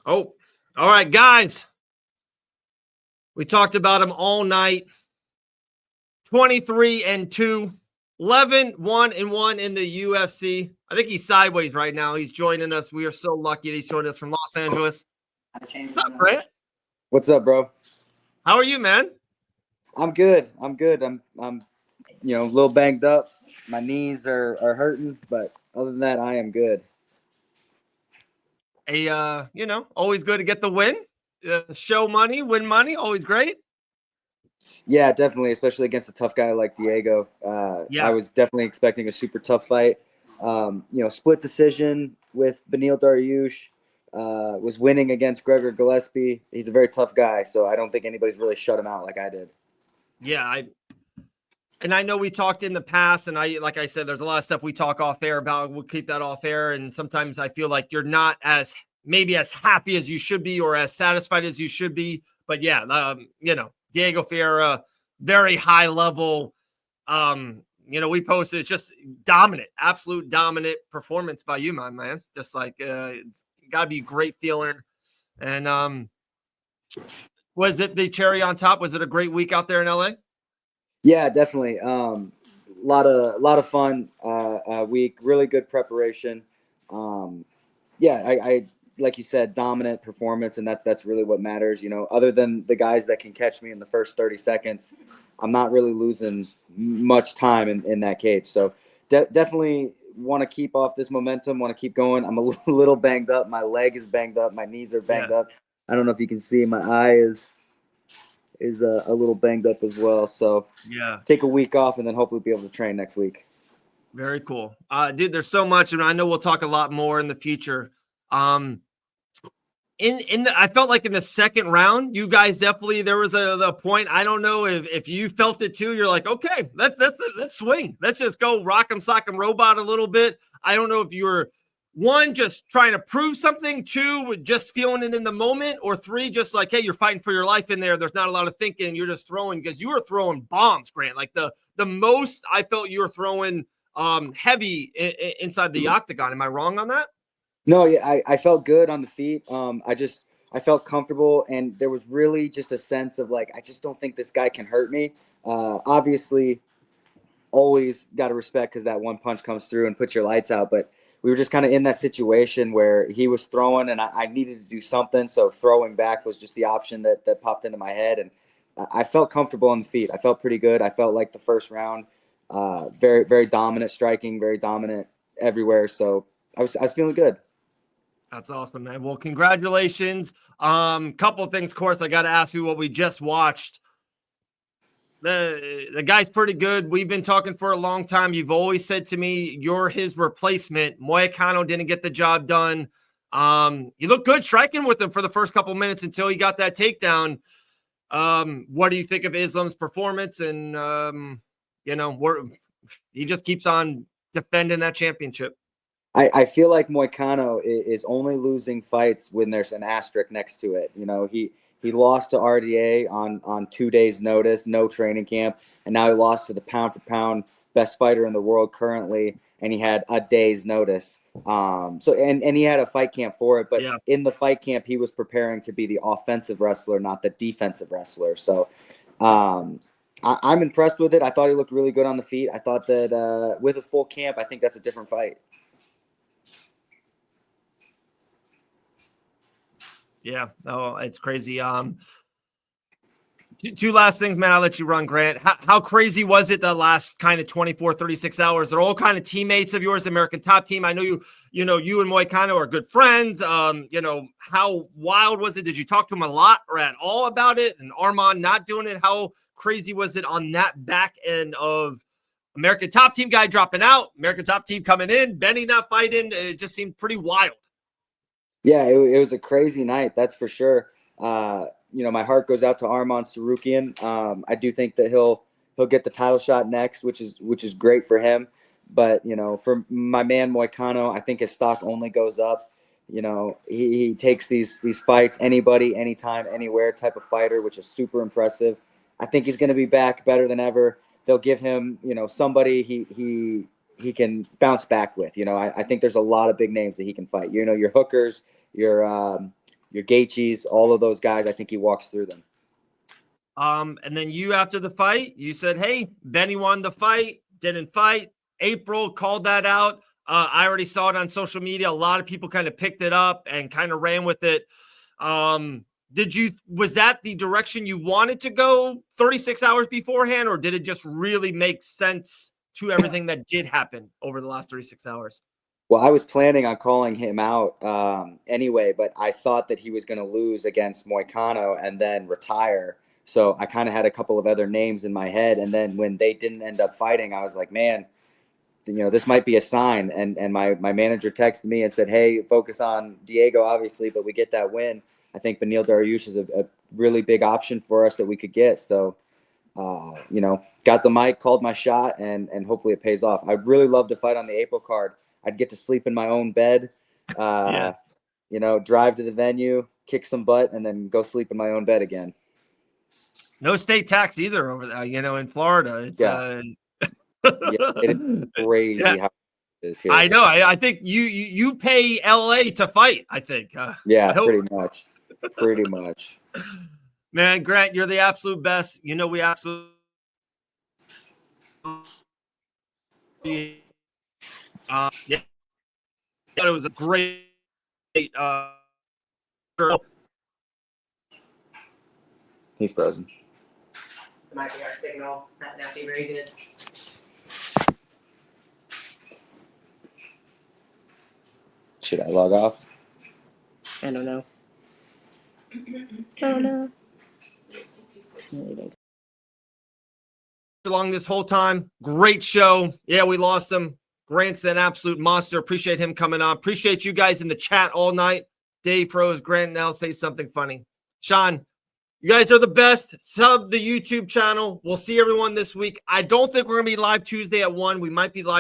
Oh, all right, guys. We talked about him all night. 23-2, 11-1-1 in the UFC. I think he's sideways right now. He's joining us. We are so lucky that he's joining us from Los Angeles. What's up, Grant? What's up, bro? How are you, man? I'm good. I'm a little banged up. My knees are hurting, but other than that, I am good. Always good to get the win. Show money, win money, always great. Yeah, definitely, especially against a tough guy like Diego. I was definitely expecting a super tough fight. Split decision with Beneil Dariush. Was winning against Gregor Gillespie. He's a very tough guy, so I don't think anybody's really shut him out like I did. Yeah, I know we talked in the past, and like I said, there's a lot of stuff we talk off air about. We'll keep that off air, and sometimes I feel like you're not as happy as you should be or as satisfied as you should be. But yeah, Diego Ferreira, very high level. We posted just dominant, absolute dominant performance by you, my man. Just like it's got to be a great feeling. And was it the cherry on top? Was it a great week out there in LA? Yeah, definitely. Lot of fun week. Really good preparation. I like you said, dominant performance, and that's really what matters. Other than the guys that can catch me in the first 30 seconds, I'm not really losing much time in that cage. So definitely want to keep off this momentum. Want to keep going. I'm a little banged up. My leg is banged up. My knees are banged up. I don't know if you can see. My eye is a little banged up as well. So take a week off and then hopefully be able to train next week. Very cool. Dude, there's so much, and I know we'll talk a lot more in the future. I felt like in the second round, you guys definitely, there was a point. I don't know if you felt it too. You're like, okay, let's swing. Let's just go rock 'em, sock 'em, robot a little bit. I don't know if you were one, just trying to prove something, two, just feeling it in the moment, or three, just like, hey, you're fighting for your life in there. There's not a lot of thinking. You're just throwing, because you were throwing bombs, Grant. Like the most I felt you were throwing heavy inside the octagon. Am I wrong on that? No, yeah, I felt good on the feet. I felt comfortable, and there was really just a sense of like, I just don't think this guy can hurt me. Obviously, always got to respect because that one punch comes through and puts your lights out. But we were just kind of in that situation where he was throwing, and I needed to do something. So throwing back was just the option that popped into my head, and I felt comfortable on the feet. I felt pretty good. I felt like the first round, very very dominant striking, very dominant everywhere. So I was feeling good. That's awesome, man. Well, congratulations. Couple of things, of course, I got to ask you what we just watched. The guy's pretty good. We've been talking for a long time. You've always said to me you're his replacement. Moicano didn't get the job done. You looked good striking with him for the first couple minutes until he got that takedown. What do you think of Islam's performance? And he just keeps on defending that championship. I feel like Moicano is only losing fights when there's an asterisk next to it. He lost to RDA on 2 days' notice, no training camp, and now he lost to the pound for pound best fighter in the world currently, and he had a day's notice. And he had a fight camp for it, but in the fight camp he was preparing to be the offensive wrestler, not the defensive wrestler. So I'm impressed with it. I thought he looked really good on the feet. I thought that with a full camp, I think that's a different fight. Yeah, it's crazy. Two last things, man. I'll let you run, Grant. How crazy was it the last kind of 24, 36 hours? They're all kind of teammates of yours, American Top Team. I know you and Moicano are good friends. How wild was it? Did you talk to him a lot or at all about it? And Armand not doing it? How crazy was it on that back end of American Top Team guy dropping out, American Top Team coming in, Benny not fighting? It just seemed pretty wild. Yeah, it was a crazy night, that's for sure. My heart goes out to Arman Sarukian. I do think that he'll get the title shot next, which is great for him. But for my man Moicano, I think his stock only goes up. He takes these fights, anybody, anytime, anywhere type of fighter, which is super impressive. I think he's going to be back better than ever. They'll give him somebody he can bounce back with. I think there's a lot of big names that he can fight. Your hookers, your your Gaethjes, all of those guys. I think he walks through them. And then you, after the fight, you said, hey, Benny won the fight, didn't fight. April called that out. I already saw it on social media. A lot of people kind of picked it up and kind of ran with it. Was that the direction you wanted to go 36 hours beforehand, or did it just really make sense to everything that did happen over the last 36 hours? Well, I was planning on calling him out anyway, but I thought that he was going to lose against Moicano and then retire. So I kind of had a couple of other names in my head. And then when they didn't end up fighting, I was like, man, this might be a sign. And my manager texted me and said, hey, focus on Diego, obviously, but we get that win. I think Beneil Dariush is a really big option for us that we could get. So, got the mic, called my shot, and hopefully it pays off. I'd really love to fight on the April card. I'd get to sleep in my own bed, drive to the venue, kick some butt, and then go sleep in my own bed again. No state tax either over there, in Florida. It's it is crazy how it is here. I know. I think you pay LA to fight, I think. Pretty much. Pretty much. Man, Grant, you're the absolute best. We absolutely it was a great He's frozen. It might be our signal. That not be very good. Should I log off? I don't know. Oh no. Along this whole time, great show. Yeah, we lost him. Grant's an absolute monster. Appreciate him coming on. Appreciate you guys in the chat all night. Dave froze. Grant now say something funny. Sean, you guys are the best. Sub the YouTube channel. We'll see everyone this week. I don't think we're going to be live Tuesday at 1. We might be live